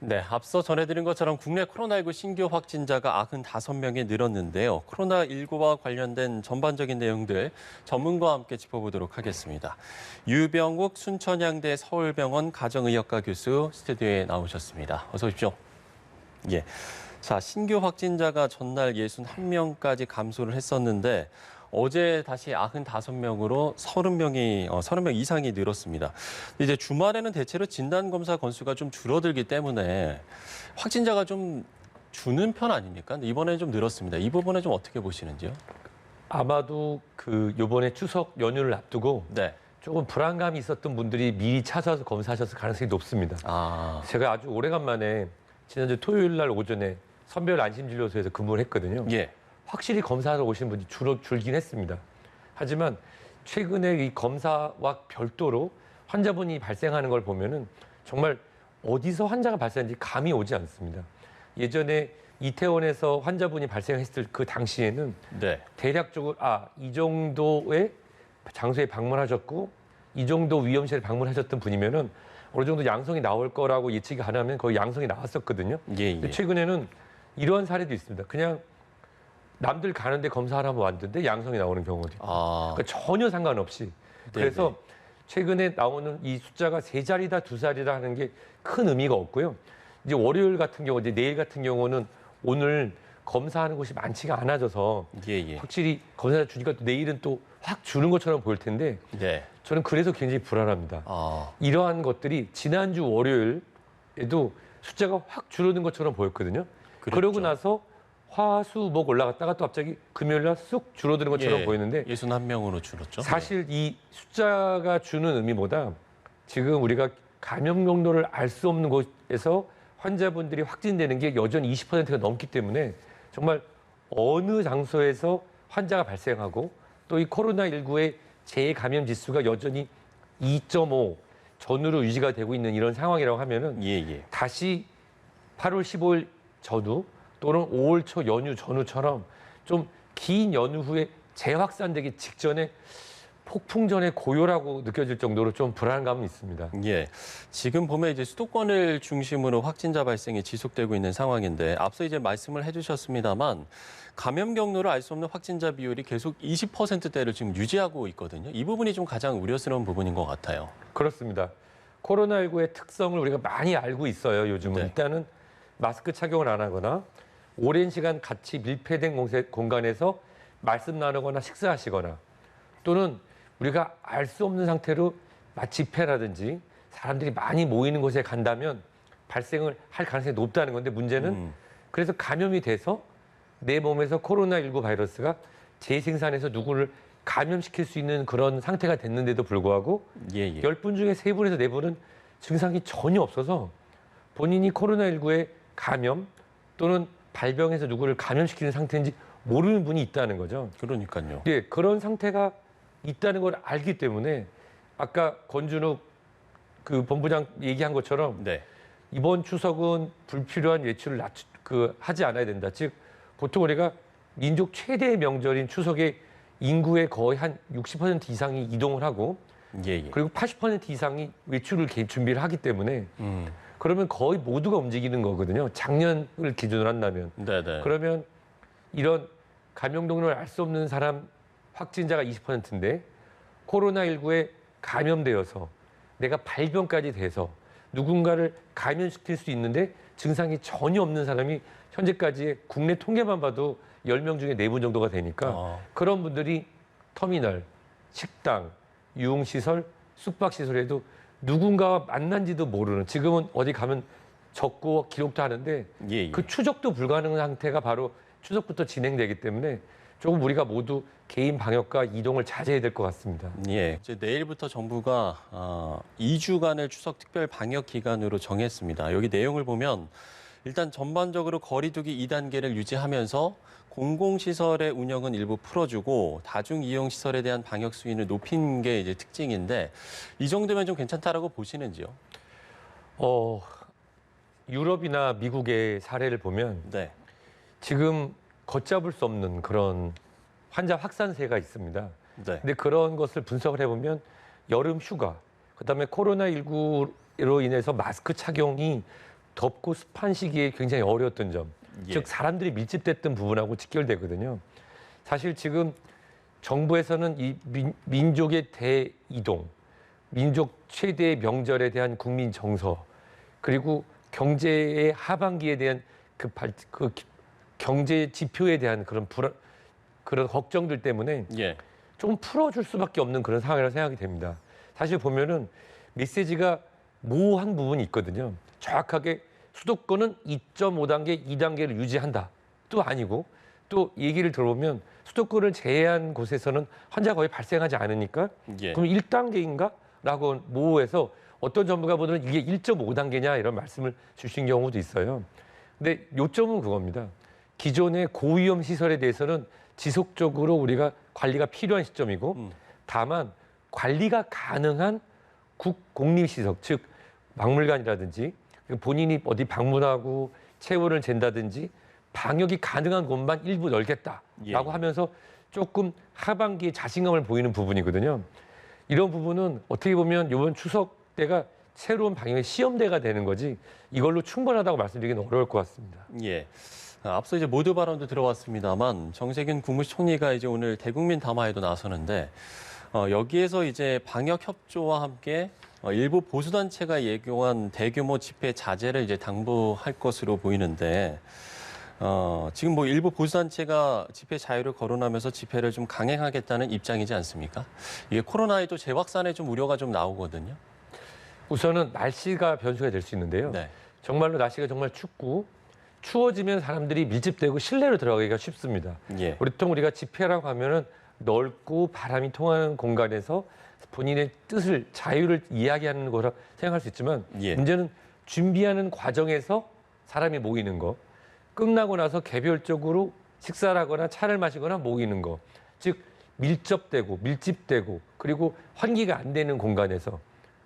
네, 앞서 전해드린 것처럼 국내 코로나19 신규 확진자가 95명이 늘었는데요. 코로나19와 관련된 전반적인 내용들 전문가와 함께 짚어보도록 하겠습니다. 유병욱 순천향대 서울병원 가정의학과 교수 스튜디오에 나오셨습니다. 어서 오십시오. 예. 자, 신규 확진자가 전날 61명까지 감소를 했었는데 어제 다시 95명으로 30명 이상이 늘었습니다. 이제 주말에는 대체로 진단검사 건수가 좀 줄어들기 때문에 확진자가 좀 주는 편 아닙니까? 근데 이번에는 좀 늘었습니다. 이 부분에 좀 어떻게 보시는지요? 아마도 요번에 추석 연휴를 앞두고 네. 조금 불안감이 있었던 분들이 미리 찾아서 검사하셨을 가능성이 높습니다. 제가 아주 오래간만에 지난주 토요일 날 오전에 선별 안심진료소에서 근무를 했거든요. 예. 확실히 검사하러 오신 분이 줄긴 했습니다. 하지만 최근에 이 검사와 별도로 환자분이 발생하는 걸 보면은 정말 어디서 환자가 발생한지 감이 오지 않습니다. 예전에 이태원에서 환자분이 발생했을 그 당시에는 네. 대략적으로 이 정도의 장소에 방문하셨고 이 정도 위험시설에 방문하셨던 분이면은 어느 정도 양성이 나올 거라고 예측이 가능하면 거의 양성이 나왔었거든요. 예. 근데 최근에는 이러한 사례도 있습니다. 그냥 남들 가는데 검사하라고 왔는데 양성이 나오는 경우도 있고 그러니까 전혀 상관없이. 그래서 최근에 나오는 이 숫자가 3자리다 2자리다 하는 게 큰 의미가 없고요. 이제 월요일 같은 경우, 이제 내일 같은 경우는 오늘 검사하는 곳이 많지가 않아져서 확실히 검사를 주니까 또 내일은 또 확 주는 것처럼 보일 텐데 저는 그래서 굉장히 불안합니다. 이러한 것들이 지난주 월요일에도 숫자가 확 줄어든 것처럼 보였거든요. 그러고 나서 화, 수, 목 올라갔다가 또 갑자기 금요일 날 쑥 줄어드는 것처럼 보이는데 61명으로 줄었죠. 사실 이 숫자가 주는 의미보다 지금 우리가 감염 경로를 알 수 없는 곳에서 환자분들이 확진되는 게 여전히 20%가 넘기 때문에 정말 어느 장소에서 환자가 발생하고 또 이 코로나19의 재감염 지수가 여전히 2.5 전후로 유지가 되고 있는 이런 상황이라고 하면은 다시 8월 15일 전후 또는 5월 초 연휴 전후처럼 좀 긴 연휴 후에 재확산되기 직전에 폭풍전의 고요라고 느껴질 정도로 좀 불안감은 있습니다. 예. 지금 보면 이제 수도권을 중심으로 확진자 발생이 지속되고 있는 상황인데 앞서 이제 말씀을 해주셨습니다만 감염 경로를 알 수 없는 확진자 비율이 계속 20%대를 지금 유지하고 있거든요. 이 부분이 좀 가장 우려스러운 부분인 것 같아요. 그렇습니다. 코로나19의 특성을 우리가 많이 알고 있어요. 요즘은 일단은 마스크 착용을 안 하거나 오랜 시간 같이 밀폐된 공간에서 말씀 나누거나 식사하시거나 또는 우리가 알 수 없는 상태로 집회라든지 사람들이 많이 모이는 곳에 간다면 발생을 할 가능성이 높다는 건데 문제는 그래서 감염이 돼서 내 몸에서 코로나19 바이러스가 재생산해서 누구를 감염시킬 수 있는 그런 상태가 됐는데도 불구하고 10분 중에 3분에서 4분은 증상이 전혀 없어서 본인이 코로나19에 감염 또는 발병해서 누구를 감염시키는 상태인지 모르는 분이 있다는 거죠. 그러니까요. 예, 그런 상태가 있다는 걸 알기 때문에 아까 권준욱 그 본부장 얘기한 것처럼 이번 추석은 불필요한 외출을 하지 않아야 된다. 즉 보통 우리가 민족 최대의 명절인 추석에 인구의 거의 한 60% 이상이 이동을 하고 그리고 80% 이상이 외출을 준비를 하기 때문에 그러면 거의 모두가 움직이는 거거든요. 작년을 기준으로 한다면. 그러면 이런 감염 경로를 알 수 없는 사람 확진자가 20%인데 코로나19에 감염되어서 내가 발병까지 돼서 누군가를 감염시킬 수 있는데 증상이 전혀 없는 사람이 현재까지의 국내 통계만 봐도 10명 중에 4분 정도가 되니까 그런 분들이 터미널, 식당, 유흥시설, 숙박시설에도 누군가와 만난지도 모르는 지금은 어디 가면 적고 기록도 하는데 그 추적도 불가능한 상태가 바로 추석부터 진행되기 때문에 조금 우리가 모두 개인 방역과 이동을 자제해야 될 것 같습니다. 이제 내일부터 정부가 2주간을 추석 특별 방역 기간으로 정했습니다. 여기 내용을 보면 일단 전반적으로 거리 두기 2단계를 유지하면서 공공시설의 운영은 일부 풀어주고 다중 이용 시설에 대한 방역 수위를 높인 게 이제 특징인데 이 정도면 좀 괜찮다라고 보시는지요? 유럽이나 미국의 사례를 보면 지금 걷잡을 수 없는 그런 환자 확산세가 있습니다. 근데 그런 것을 분석을 해보면 여름 휴가, 그다음에 코로나19로 인해서 마스크 착용이 덥고 습한 시기에 굉장히 어려웠던 점, 예. 즉 사람들이 밀집됐던 부분하고 직결되거든요. 사실 지금 정부에서는 이 민족의 대이동, 민족 최대의 명절에 대한 국민 정서, 그리고 경제의 하반기에 대한 그 경제 지표에 대한 그런 걱정들 때문에 예. 조금 풀어줄 수밖에 없는 그런 상황이라고 생각이 됩니다. 사실 보면은 메시지가 모호한 부분이 있거든요. 정확하게 수도권은 2.5단계, 2단계를 유지한다. 또 아니고 또 얘기를 들어보면 수도권을 제외한 곳에서는 환자가 거의 발생하지 않으니까 예. 그럼 1단계인가? 라고 모호해서 어떤 전문가분들은 이게 1.5단계냐 이런 말씀을 주신 경우도 있어요. 근데 요점은 그겁니다. 기존의 고위험 시설에 대해서는 지속적으로 우리가 관리가 필요한 시점이고 다만 관리가 가능한 공립시설, 즉 박물관이라든지 본인이 어디 방문하고 체온을 잰다든지 방역이 가능한 곳만 일부 열겠다라고 예. 하면서 조금 하반기에 자신감을 보이는 부분이거든요. 이런 부분은 어떻게 보면 이번 추석 때가 새로운 방역의 시험대가 되는 거지 이걸로 충분하다고 말씀드리기는 어려울 것 같습니다. 예. 앞서 이제 모두 발언도 들어왔습니다만 정세균 국무총리가 이제 오늘 대국민 담화에도 나서는데 여기에서 이제 방역 협조와 함께 일부 보수단체가 예고한 대규모 집회 자제를 이제 당부할 것으로 보이는데 지금 뭐 일부 보수단체가 집회 자유를 거론하면서 집회를 좀 강행하겠다는 입장이지 않습니까? 이게 코로나에도 재확산에 좀 우려가 좀 나오거든요. 우선은 날씨가 변수가 될 수 있는데요. 네. 정말로 날씨가 정말 춥고 추워지면 사람들이 밀집되고 실내로 들어가기가 쉽습니다. 예. 보통 우리가 집회라고 하면은 넓고 바람이 통하는 공간에서 본인의 뜻을 자유를 이야기하는 거라 생각할 수 있지만 예. 문제는 준비하는 과정에서 사람이 모이는 거, 끝나고 나서 개별적으로 식사를 하거나 차를 마시거나 모이는 거, 즉 밀접되고 밀집되고 그리고 환기가 안 되는 공간에서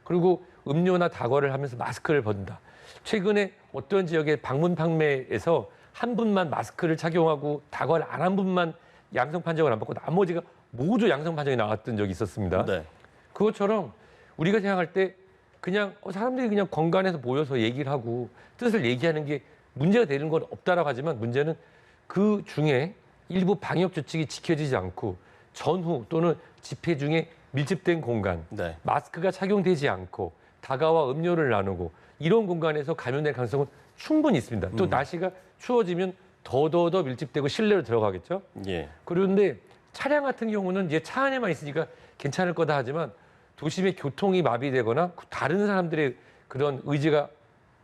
그리고 음료나 다과를 하면서 마스크를 벗는다. 최근에 어떤 지역의 방문 판매에서 한 분만 마스크를 착용하고 다과를 안 한 분만 양성 판정을 안 받고 나머지가 모두 양성 판정이 나왔던 적이 있었습니다. 네. 그것처럼 우리가 생각할 때 그냥 사람들이 그냥 건강에서 모여서 얘기를 하고 뜻을 얘기하는 게 문제가 되는 건 없다라고 하지만 문제는 그 중에 일부 방역 조칙이 지켜지지 않고 전후 또는 집회 중에 밀집된 공간, 네. 마스크가 착용되지 않고 다가와 음료를 나누고 이런 공간에서 감염될 가능성은 충분히 있습니다. 또 날씨가 추워지면 더 밀집되고 실내로 들어가겠죠. 예. 그런데 차량 같은 경우는 이제 차 안에만 있으니까 괜찮을 거다 하지만 도심의 교통이 마비되거나 다른 사람들의 그런 의지가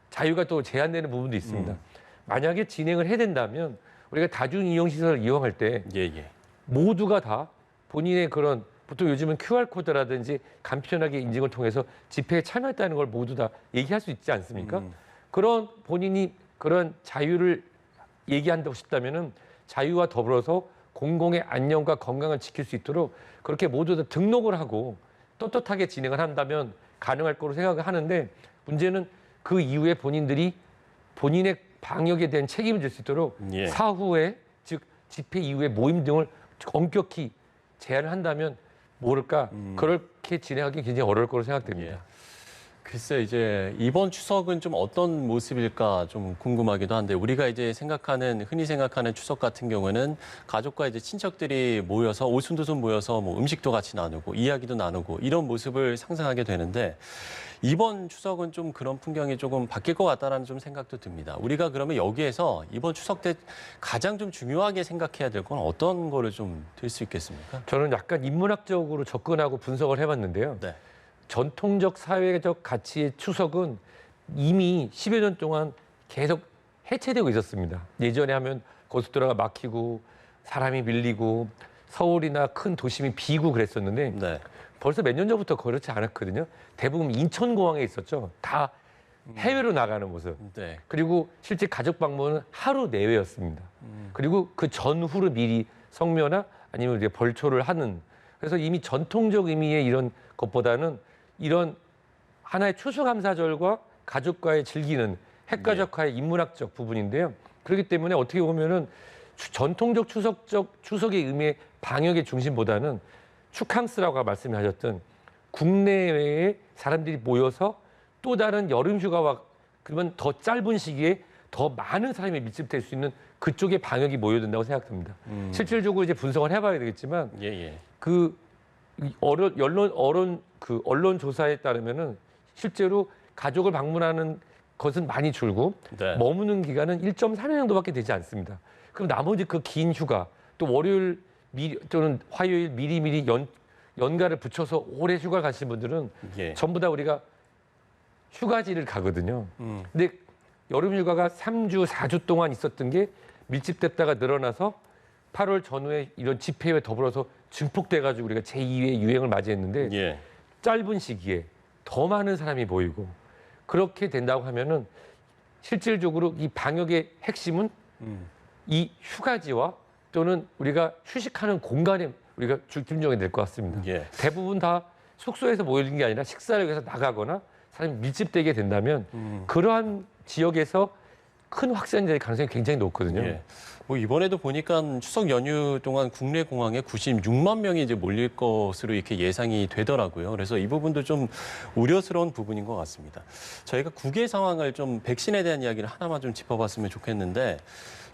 자유가 또 제한되는 부분도 있습니다. 만약에 진행을 해야 된다면 우리가 다중이용시설을 이용할 때 예. 모두가 다 본인의 그런 보통 요즘은 QR코드라든지 간편하게 인증을 통해서 집회에 참여했다는 걸 모두 다 얘기할 수 있지 않습니까? 그런 본인이 그런 자유를 얘기한다고 싶다면은 자유와 더불어서 공공의 안녕과 건강을 지킬 수 있도록 그렇게 모두 다 등록을 하고 떳떳하게 진행을 한다면 가능할 거로 생각을 하는데 문제는 그 이후에 본인들이 본인의 방역에 대한 책임을 질 수 있도록 예. 사후에 즉 집회 이후에 모임 등을 엄격히 제한을 한다면 모를까 그렇게 진행하기 굉장히 어려울 거로 생각됩니다. 예. 글쎄 이제 이번 추석은 좀 어떤 모습일까 좀 궁금하기도 한데 우리가 이제 흔히 생각하는 추석 같은 경우는 가족과 이제 친척들이 모여서 오순도순 모여서 뭐 음식도 같이 나누고 이야기도 나누고 이런 모습을 상상하게 되는데 이번 추석은 좀 그런 풍경이 조금 바뀔 것 같다라는 좀 생각도 듭니다. 우리가 그러면 여기에서 이번 추석 때 가장 좀 중요하게 생각해야 될 건 어떤 거를 좀 될 수 있겠습니까? 저는 약간 인문학적으로 접근하고 분석을 해봤는데요. 네. 전통적 사회적 가치의 추석은 이미 10여 년 동안 계속 해체되고 있었습니다. 예전에 하면 고속도로가 막히고 사람이 밀리고 서울이나 큰 도심이 비고 그랬었는데 네. 벌써 몇 년 전부터 그렇지 않았거든요. 대부분 인천공항에 있었죠. 다 해외로 나가는 모습. 네. 그리고 실제 가족 방문은 하루 내외였습니다. 그리고 그 전후를 미리 성묘나 아니면 이제 벌초를 하는. 그래서 이미 전통적 의미의 이런 것보다는 이런 하나의 추수감사절과 가족과의 즐기는 핵가족화의 인문학적 부분인데요. 그렇기 때문에 어떻게 보면은 전통적 추석의 의미의 방역의 중심보다는 축캉스라고 말씀하셨던 국내외에 사람들이 모여서 또 다른 여름 휴가와 그러면 더 짧은 시기에 더 많은 사람이 밀집될 수 있는 그쪽에 방역이 모여든다고 생각됩니다. 실질적으로 이제 분석을 해봐야 되겠지만 예, 예. 그 언론 조사에 따르면은 실제로 가족을 방문하는 것은 많이 줄고 네. 머무는 기간은 1.3일 정도밖에 되지 않습니다. 그럼 나머지 그 긴 휴가 또 월요일 또는 화요일 미리미리 연가를 붙여서 오래 휴가 가신 분들은 예. 전부 다 우리가 휴가지를 가거든요. 근데 여름 휴가가 3주, 4주 동안 있었던 게 밀집됐다가 늘어나서 8월 전후에 이런 집회와 더불어서 증폭돼가지고 우리가 제2의 유행을 맞이했는데 예. 짧은 시기에 더 많은 사람이 모이고 그렇게 된다고 하면은 실질적으로 이 방역의 핵심은 이 휴가지와 또는 우리가 휴식하는 공간에 우리가 중점적이 될 것 같습니다. 예. 대부분 다 숙소에서 모이는 게 아니라 식사를 위해서 나가거나 사람이 밀집되게 된다면 그러한 지역에서 큰 확산이 될 가능성이 굉장히 높거든요. 예. 뭐 이번에도 보니까 추석 연휴 동안 국내 공항에 96만 명이 이제 몰릴 것으로 이렇게 예상이 되더라고요. 그래서 이 부분도 좀 우려스러운 부분인 것 같습니다. 저희가 국외 상황을 좀 백신에 대한 이야기를 하나만 좀 짚어봤으면 좋겠는데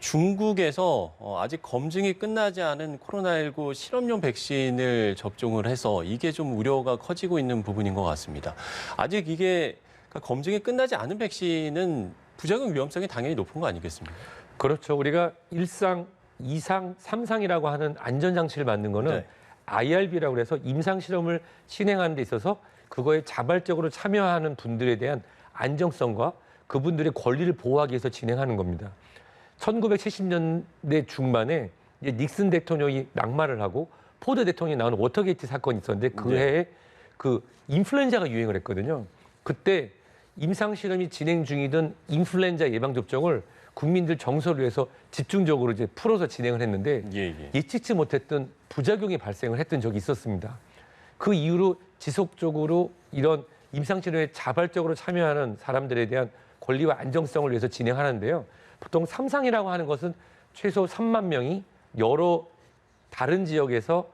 중국에서 아직 검증이 끝나지 않은 코로나19 실험용 백신을 접종을 해서 이게 좀 우려가 커지고 있는 부분인 것 같습니다. 아직 이게 검증이 끝나지 않은 백신은 부작용 위험성이 당연히 높은 거 아니겠습니까? 그렇죠. 우리가 1상, 2상, 3상이라고 하는 안전장치를 만든 거는 네. IRB라고 해서 임상실험을 진행하는 데 있어서 그거에 자발적으로 참여하는 분들에 대한 안정성과 그분들의 권리를 보호하기 위해서 진행하는 겁니다. 1970년대 중반에 이제 닉슨 대통령이 낙마를 하고 포드 대통령이 나오는 워터게이트 사건이 있었는데 그 해에 그 인플루엔자가 유행을 했거든요. 그때 임상실험이 진행 중이던 인플루엔자 예방접종을 국민들 정서를 위해서 집중적으로 이제 풀어서 진행을 했는데 예측치 못했던 부작용이 발생을 했던 적이 있었습니다. 그 이후로 지속적으로 이런 임상실험에 자발적으로 참여하는 사람들에 대한 권리와 안정성을 위해서 진행하는데요. 보통 3상이라고 하는 것은 최소 3만 명이 여러 다른 지역에서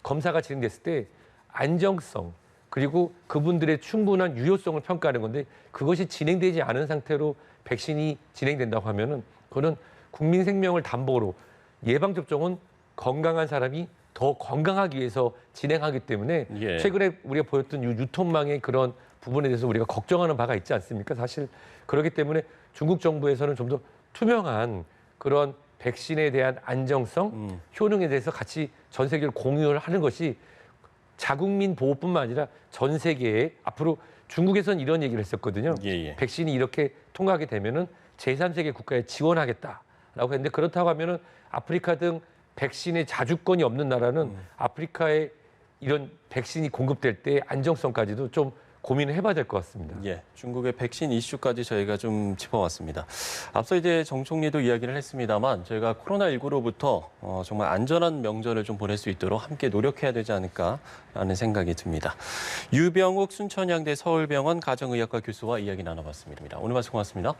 검사가 진행됐을 때 안정성 그리고 그분들의 충분한 유효성을 평가하는 건데 그것이 진행되지 않은 상태로 백신이 진행된다고 하면은 그거는 국민 생명을 담보로 예방접종은 건강한 사람이 더 건강하기 위해서 진행하기 때문에 최근에 우리가 보였던 유통망의 그런 부분에 대해서 우리가 걱정하는 바가 있지 않습니까? 사실 그렇기 때문에 중국 정부에서는 좀 더 투명한 그런 백신에 대한 안정성, 효능에 대해서 같이 전 세계를 공유를 하는 것이 자국민 보호뿐만 아니라 전 세계에 앞으로 중국에서는 이런 얘기를 했었거든요. 백신이 이렇게 통과하게 되면은 제3세계 국가에 지원하겠다라고 했는데 그렇다고 하면은 아프리카 등 백신의 자주권이 없는 나라는 아프리카에 이런 백신이 공급될 때 안정성까지도 좀 고민을 해봐야 될 것 같습니다. 예, 중국의 백신 이슈까지 저희가 좀 짚어봤습니다. 앞서 이제 정 총리도 이야기를 했습니다만 저희가 코로나19로부터 정말 안전한 명절을 좀 보낼 수 있도록 함께 노력해야 되지 않을까라는 생각이 듭니다. 유병욱 순천향대 서울병원 가정의학과 교수와 이야기 나눠봤습니다. 오늘 말씀 고맙습니다.